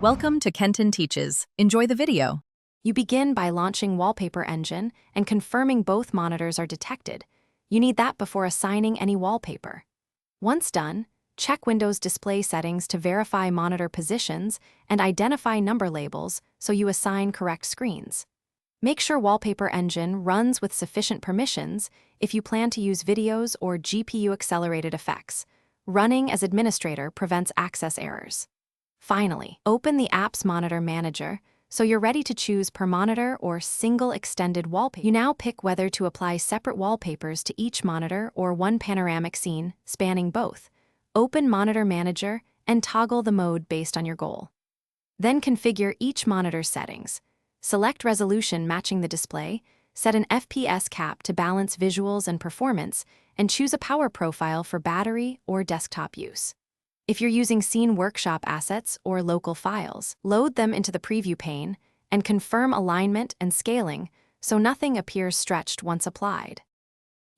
Welcome to Kenton Teaches. Enjoy the video. You begin by launching Wallpaper Engine and confirming both monitors are detected. You need that before assigning any wallpaper. Once done, check Windows display settings to verify monitor positions and identify number labels so you assign correct screens. Make sure Wallpaper Engine runs with sufficient permissions if you plan to use videos or GPU-accelerated effects. Running as administrator prevents access errors. Finally, open the app's Monitor Manager so you're ready to choose per monitor or single extended wallpaper. You now pick whether to apply separate wallpapers to each monitor or one panoramic scene spanning both. Open Monitor Manager and toggle the mode based on your goal. Then configure each monitor's settings. Select resolution matching the display, set an FPS cap to balance visuals and performance, and choose a power profile for battery or desktop use. If you're using Scene Workshop assets or local files, load them into the preview pane and confirm alignment and scaling so nothing appears stretched once applied.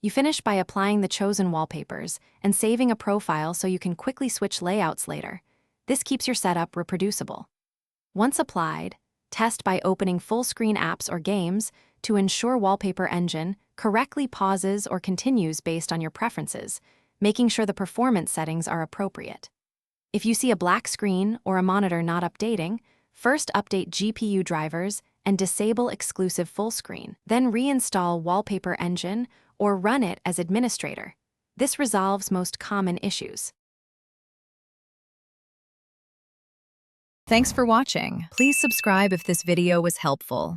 You finish by applying the chosen wallpapers and saving a profile so you can quickly switch layouts later. This keeps your setup reproducible. Once applied, test by opening full-screen apps or games to ensure Wallpaper Engine correctly pauses or continues based on your preferences, making sure the performance settings are appropriate. If you see a black screen or a monitor not updating, first update GPU drivers and disable exclusive full screen. Then reinstall Wallpaper Engine or run it as administrator. This resolves most common issues. Thanks for watching. Please subscribe if this video was helpful.